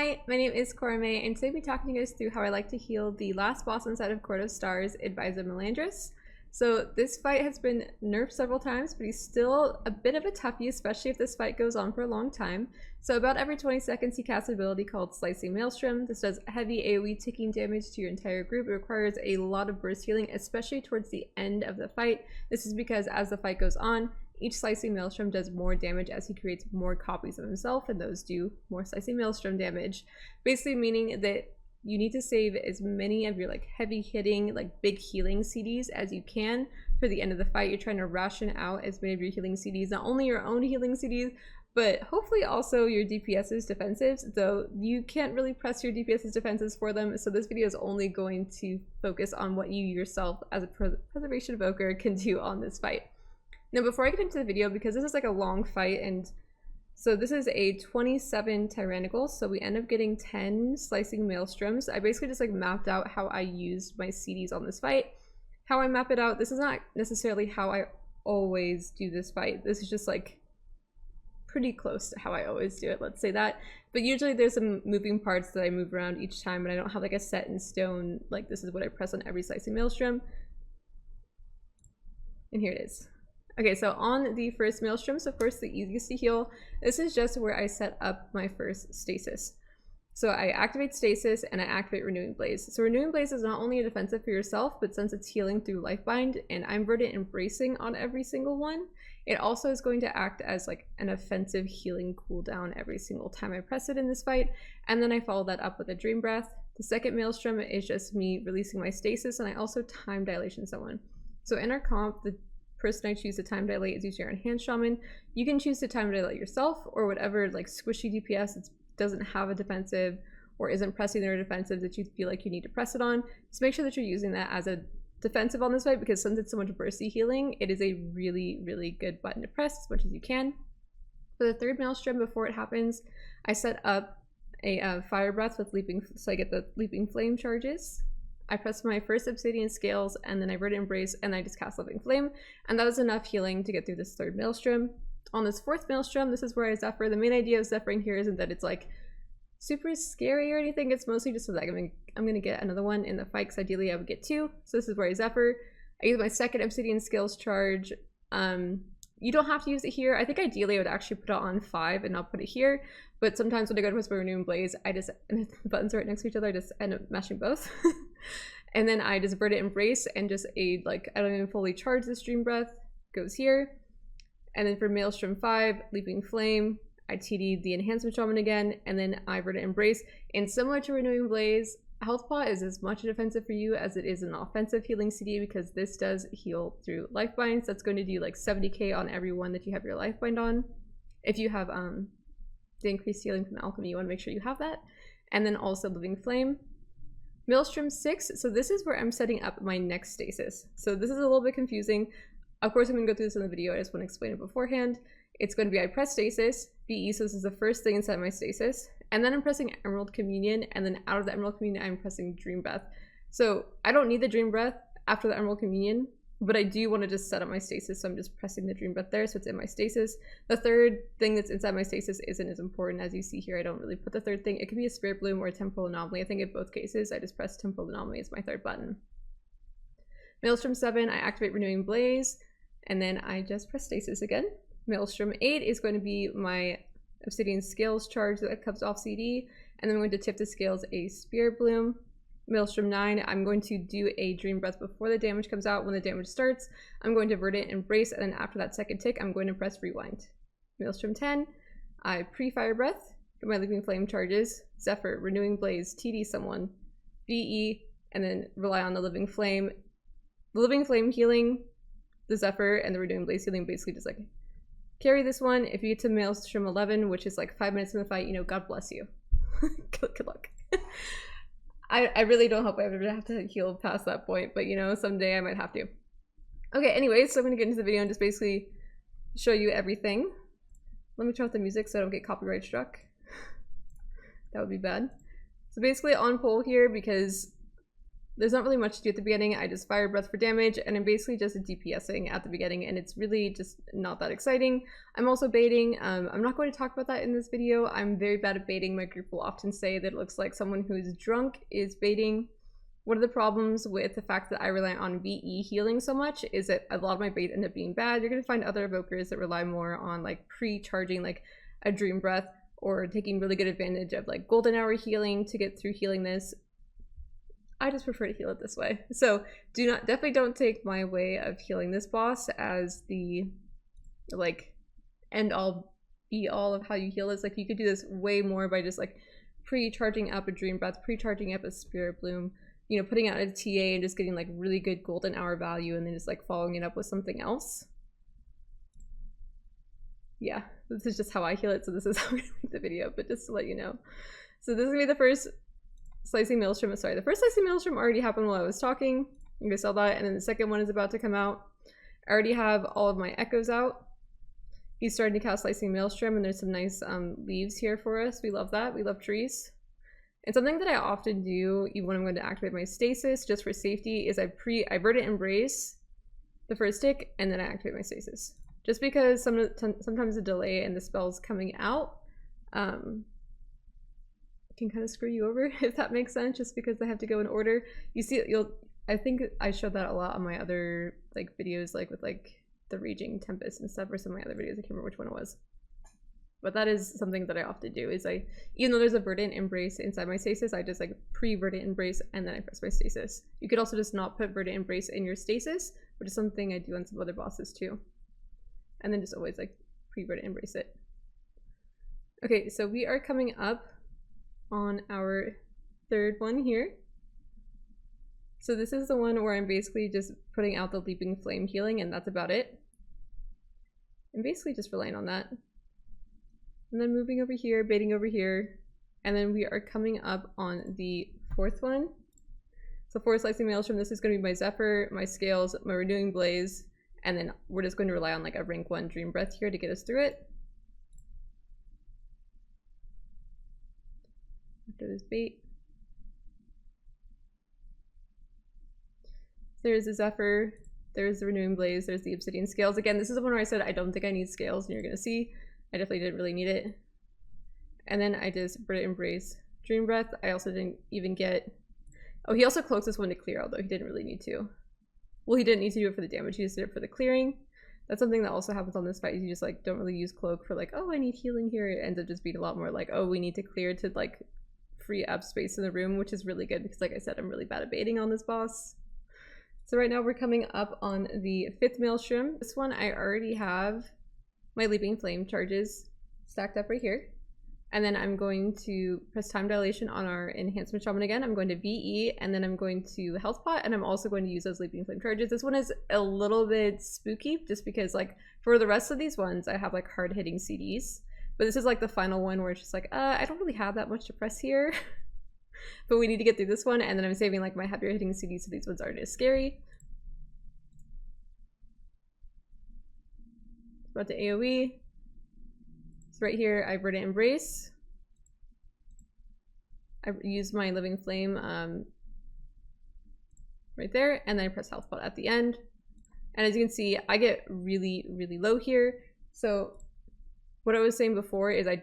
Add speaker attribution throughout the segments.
Speaker 1: Hi, my name is Korame, and today we'll be talking to you guys through how I like to heal the last boss inside of Court of Stars, Advisor Melandrus. So this fight has been nerfed several times, but he's still a bit of a toughie, especially if this fight goes on for a long time. So about every 20 seconds he casts an ability called Slicing Maelstrom. This does heavy AoE ticking damage to your entire group. It requires a lot of burst healing, especially towards the end of the fight. This is because as the fight goes on, each Slicing Maelstrom does more damage as he creates more copies of himself, and those do more Slicing Maelstrom damage. Basically meaning that you need to save as many of your heavy hitting, big healing CDs as you can for the end of the fight. You're trying to ration out as many of your healing CDs, not only your own healing CDs, but hopefully also your DPS's defensives, though you can't really press your DPS's defenses for them. So this video is only going to focus on what you yourself as a preservation evoker can do on this fight. Now, before I get into the video, because this is a long fight, and so this is a 27 tyrannical, so we end up getting 10 slicing maelstroms. I basically just mapped out how I used my CDs on this fight. How I map it out, this is not necessarily how I always do this fight. This is just pretty close to how I always do it, let's say that. But usually there's some moving parts that I move around each time, and I don't have a set in stone, this is what I press on every slicing maelstrom. And here it is. Okay, so on the first maelstrom, so of course the easiest to heal, this is just where I set up my first stasis. So I activate stasis and I activate Renewing Blaze. So Renewing Blaze is not only a defensive for yourself, but since it's healing through Lifebind and I'm Verdant Embracing on every single one, it also is going to act as an offensive healing cooldown every single time I press it in this fight. And then I follow that up with a Dream Breath. The second maelstrom is just me releasing my stasis, and I also time dilation someone. So in our comp, the person I choose to time dilate is usually our Enhanced Shaman. You can choose to time dilate yourself, or whatever squishy DPS that doesn't have a defensive or isn't pressing their defensive that you feel like you need to press it on. Just make sure that you're using that as a defensive on this fight, because since it's so much bursty healing, it is a really, really good button to press as much as you can. For the third maelstrom, before it happens, I set up a Fire Breath with Leaping, so I get the Leaping Flame charges. I press my first Obsidian Scales, and then I Verdant Embrace, and I just cast Living Flame, and that was enough healing to get through this third maelstrom. On this fourth maelstrom, this is where I Zephyr. The main idea of Zephyring here isn't that it's super scary or anything. It's mostly just so that I'm gonna get another one in the fight, because ideally I would get two. So this is where I Zephyr. I use my second Obsidian Scales charge. You don't have to use it here. I think ideally I would actually put it on 5 and not put it here, but sometimes when I go to Whisper Renewing Blaze, and the buttons are right next to each other, I just end up mashing both. And then I just Verdant Embrace and just aid, I don't even fully charge this Dream Breath, goes here. And then for Maelstrom 5, Leaping Flame, I TD the Enhancement Shaman again, and then I Verdant Embrace. And similar to Renewing Blaze, Health Pot is as much a defensive for you as it is an offensive healing CD, because this does heal through Lifebinds. That's going to do 70k on every one that you have your Lifebind on. If you have the increased healing from Alchemy, you want to make sure you have that. And then also Living Flame. Maelstrom 6, so this is where I'm setting up my next stasis. So this is a little bit confusing. Of course, I'm going to go through this in the video. I just want to explain it beforehand. It's going to be I press stasis, BE, so this is the first thing inside my stasis. And then I'm pressing Emerald Communion, and then out of the Emerald Communion, I'm pressing Dream Breath. So I don't need the Dream Breath after the Emerald Communion, but I do want to just set up my stasis, so I'm just pressing the Dream Breath there, so it's in my stasis. The third thing that's inside my stasis isn't as important. As you see here, I don't really put the third thing. It could be a Spirit Bloom or a Temporal Anomaly. I think in both cases, I just press Temporal Anomaly as my third button. Maelstrom 7, I activate Renewing Blaze, and then I just press stasis again. Maelstrom 8 is going to be my Obsidian Scales charge that comes off CD, and then I'm going to tip the scales a Spirit Bloom. Maelstrom 9, I'm going to do a Dream Breath before the damage comes out. When the damage starts, I'm going to Verdant Embrace, and then after that second tick, I'm going to press Rewind. Maelstrom 10, I pre-Fire Breath, get my Leaping Flame charges, Zephyr, Renewing Blaze, TD someone, BE, and then rely on the Living Flame. The Living Flame healing, the Zephyr, and the Renewing Blaze healing basically just carry this one. If you get to Maelstrom 11, which is 5 minutes in the fight, God bless you. Good luck. I really don't hope I ever have to heal past that point, but someday I might have to. Okay, anyways, so I'm gonna get into the video and just basically show you everything. Let me turn off the music so I don't get copyright struck. That would be bad. So basically on poll here, because there's not really much to do at the beginning. I just fire breath for damage, and I'm basically just DPSing at the beginning, and it's really just not that exciting. I'm also baiting. I'm not going to talk about that in this video. I'm very bad at baiting. My group will often say that it looks like someone who is drunk is baiting. One of the problems with the fact that I rely on VE healing so much is that a lot of my baits end up being bad. You're going to find other evokers that rely more on like pre-charging like a dream breath or taking really good advantage of like golden hour healing to get through healing this. I just prefer to heal it this way. So definitely don't take my way of healing this boss as the like end all be all of how you heal this. Like you could do this way more by just like pre-charging up a dream breath, pre-charging up a spirit bloom, you know, putting out a TA and just getting like really good golden hour value and then just like following it up with something else. Yeah, this is just how I heal it, so this is how I'm gonna make the video, but just to let you know. So this is gonna be the first slicing maelstrom. Sorry, the first slicing maelstrom already happened while I was talking. You guys saw that, and then the second one is about to come out. I already have all of my echoes out. He's starting to cast slicing maelstrom, and there's some nice leaves here for us. We love that. We love trees. And something that I often do, even when I'm going to activate my stasis, just for safety, is I verdant embrace the first tick, and then I activate my stasis. Just because sometimes the delay and the spells coming out can kind of screw you over, if that makes sense, just because they have to go in order. You see, I think I showed that a lot on my other like videos, like with like the Raging Tempest and stuff, or some of my other videos. I can't remember which one it was. But that is something that I often do, is even though there's a verdant embrace inside my stasis, I just like pre-verdant embrace and then I press my stasis. You could also just not put verdant embrace in your stasis, which is something I do on some other bosses too. And then just always like pre-verdant embrace it. Okay, so we are coming up on our third one here. So this is the one where I'm basically just putting out the Leaping Flame healing, and that's about it. I'm basically just relying on that. And then moving over here, baiting over here, and then we are coming up on the fourth one. So for slicing maelstrom, this is going to be my Zephyr, my Scales, my Renewing Blaze, and then we're just going to rely on like a rank 1 Dream Breath here to get us through it. After this bait. There's the Zephyr, there's the Renewing Blaze, there's the Obsidian Scales. Again, this is the one where I said I don't think I need Scales, and you're going to see I definitely didn't really need it. And then I just Verdant Embrace Dream Breath. I also didn't even get... Oh, he also cloaks this one to clear, although he didn't really need to. Well, he didn't need to do it for the damage, he just did it for the clearing. That's something that also happens on this fight, is you just like don't really use cloak for like, oh, I need healing here. It ends up just being a lot more like, oh, we need to clear to like free up space in the room, which is really good because like I said, I'm really bad at baiting on this boss. So right now we're coming up on the 5th Maelstrom. This one I already have my Leaping Flame charges stacked up right here. And then I'm going to press Time Dilation on our Enhancement Shaman again. I'm going to VE, and then I'm going to Health Pot, and I'm also going to use those Leaping Flame charges. This one is a little bit spooky, just because like for the rest of these ones, I have like hard-hitting CDs. But this is like the final one where it's just like, I don't really have that much to press here. But we need to get through this one, and then I'm saving like my heavier hitting CDs so these ones aren't as scary. About to AoE. So right here, I Verdant Embrace. I use my Living Flame right there, and then I press Health Pot at the end. And as you can see, I get really, really low here. So what I was saying before is I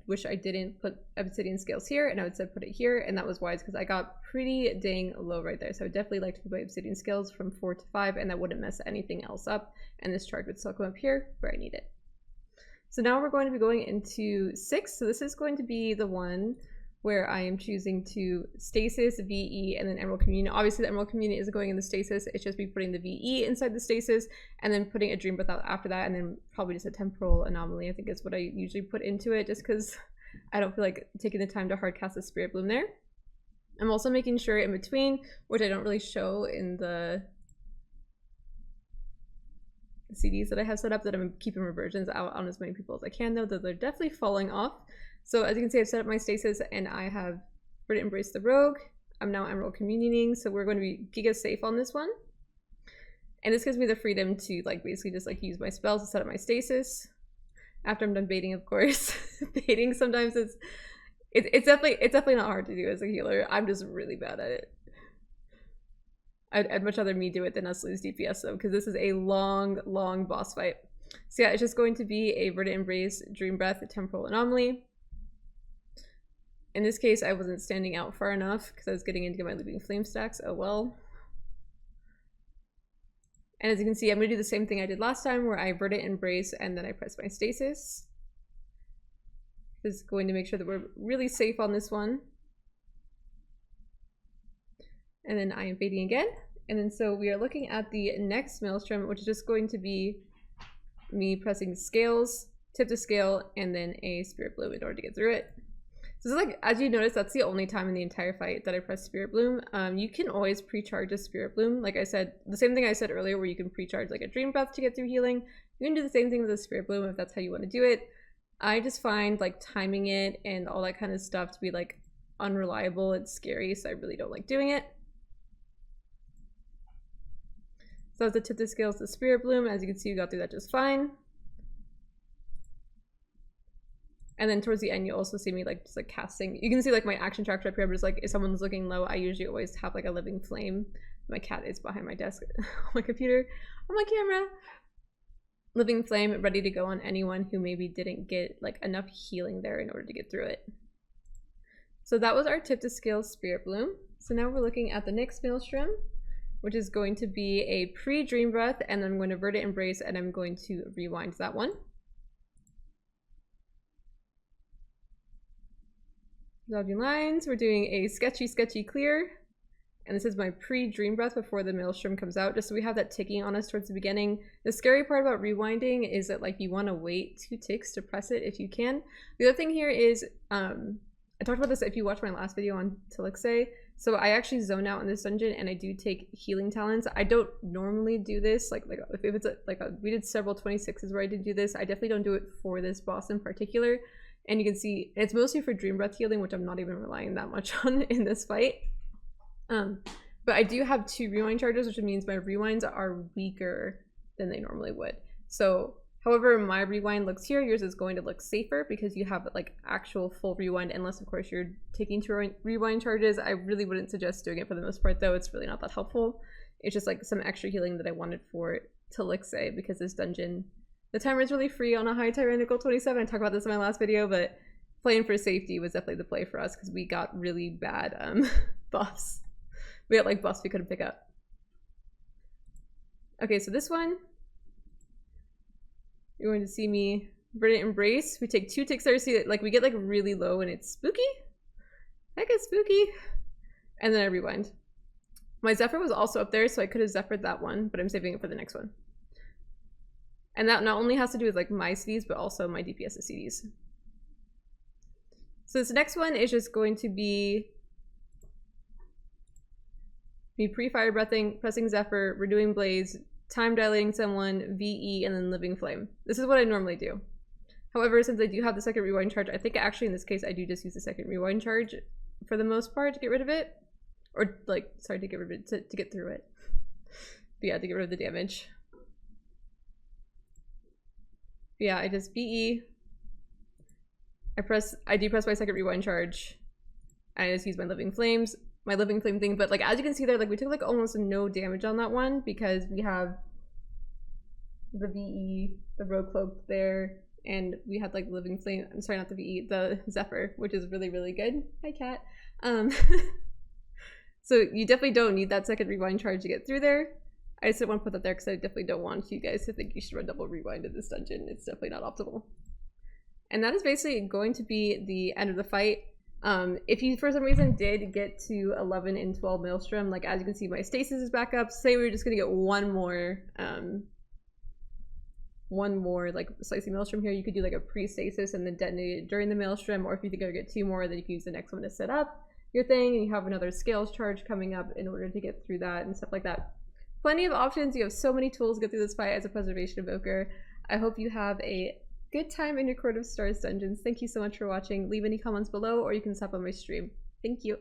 Speaker 1: wish I didn't put Obsidian Scales here, and I would say put it here, and that was wise because I got pretty dang low right there. So I would definitely like to put my Obsidian Scales from 4 to 5, and that wouldn't mess anything else up, and this charge would still come up here where I need it. So now we're going to be going into 6. So this is going to be the one where I am choosing to stasis, VE, and then Emerald Communion. Obviously the Emerald Communion isn't going in the stasis, it's just me putting the VE inside the stasis, and then putting a Dream Breath out after that, and then probably just a Temporal Anomaly, I think is what I usually put into it, just because I don't feel like taking the time to hard cast the Spirit Bloom there. I'm also making sure in between, which I don't really show in the CDs that I have set up, that I'm keeping reversions out on as many people as I can, though they're definitely falling off. So as you can see, I've set up my stasis, and I have Verdant Embrace the Rogue. I'm now Emerald Communioning, so we're going to be giga safe on this one. And this gives me the freedom to like basically just like use my spells to set up my stasis. After I'm done baiting, of course. Baiting sometimes it's definitely not hard to do as a healer. I'm just really bad at it. I'd much rather me do it than us lose DPS though, because this is a long, long boss fight. So yeah, it's just going to be a Verdant Embrace, Dream Breath, Temporal Anomaly. In this case, I wasn't standing out far enough because I was getting into my Leaping Flame stacks. Oh well. And as you can see, I'm going to do the same thing I did last time where I Verdant Embrace and then I press my Stasis. This is going to make sure that we're really safe on this one. And then I am fading again. And then so we are looking at the next Maelstrom, which is just going to be me pressing Scales, Tip to Scale, and then a Spirit Bloom in order to get through it. So it's like, as you notice, that's the only time in the entire fight that I press Spirit Bloom. You can always pre-charge a Spirit Bloom. Like I said, the same thing I said earlier where you can pre-charge like a Dream Breath to get through healing. You can do the same thing with a Spirit Bloom if that's how you want to do it. I just find like timing it and all that kind of stuff to be like unreliable and scary, so I really don't like doing it. So that's the Tip to Scales, the Spirit Bloom. As you can see, we got through that just fine. And then towards the end, you also see me like just like casting. You can see like my action tracker up here, but it's like if someone's looking low, I usually always have like a Living Flame. My cat is behind my desk on my computer, on my camera. Living Flame ready to go on anyone who maybe didn't get like enough healing there in order to get through it. So that was our Tip to Scale Spirit Bloom. So now we're looking at the next Maelstrom, which is going to be a pre-Dream Breath, and then I'm going to Verdant Embrace, and I'm going to rewind that one. Dodging lines, we're doing a sketchy clear, and this is my pre-Dream Breath before the Maelstrom comes out, just so we have that ticking on us towards the beginning. The scary part about rewinding is that like you want to wait 2 ticks to press it if you can. The other thing here is, I talked about this if you watched my last video on Telixay. So I actually zone out in this dungeon and I do take healing talents. I don't normally do this, like if it's we did several 26s where I did do this. I definitely don't do it for this boss in particular. And you can see it's mostly for Dream Breath healing, which I'm not even relying that much on in this fight. But I do have 2 rewind charges, which means my rewinds are weaker than they normally would. So however my rewind looks here, yours is going to look safer because you have like actual full rewind, unless of course you're taking 2 rewind charges. I really wouldn't suggest doing it for the most part though. It's really not that helpful. It's just like some extra healing that I wanted for Telixay, because this dungeon, the timer is really free on a high tyrannical 27. I talked about this in my last video, but playing for safety was definitely the play for us because we got really bad buffs. We got like buffs we couldn't pick up. Okay, so this one, you're going to see me Verdant Embrace. We take 2 ticks there, see like we get like really low and it's spooky. Heck, it's spooky. And then I rewind. My Zephyr was also up there, so I could have Zephyred that one, but I'm saving it for the next one. And that not only has to do with like my CDs, but also my DPS's CDs. So this next one is just going to be me pre-fire breathing, pressing Zephyr, renewing Blaze, time dilating someone, VE, and then Living Flame. This is what I normally do. However, since I do have the second rewind charge, I think actually in this case I do just use the second rewind charge for the most part to get rid of it. Or like, sorry, to get rid of it, to get through it. But yeah, to get rid of the damage. Yeah, I just VE. I do press my second rewind charge. I just use my Living Flame thing, but like as you can see there, like we took like almost no damage on that one because we have the VE, the Rogue Cloak there, and we had like Living Flame, I'm sorry, not the VE, the Zephyr, which is really, really good. Hi cat. So you definitely don't need that second rewind charge to get through there. I just didn't want to put that there because I definitely don't want you guys to think you should run double rewind in this dungeon. It's definitely not optimal. And that is basically going to be the end of the fight. If you for some reason did get to 11 and 12 Maelstrom, like as you can see my stasis is back up. Say we were just gonna get one more like slicey Maelstrom here, you could do like a pre-stasis and then detonate it during the Maelstrom, or if you think you'll get 2 more, then you can use the next one to set up your thing, and you have another scales charge coming up in order to get through that and stuff like that. Plenty of options. You have so many tools to get through this fight as a preservation evoker. I hope you have a good time in your Court of Stars dungeons. Thank you so much for watching. Leave any comments below, or you can stop on my stream. Thank you.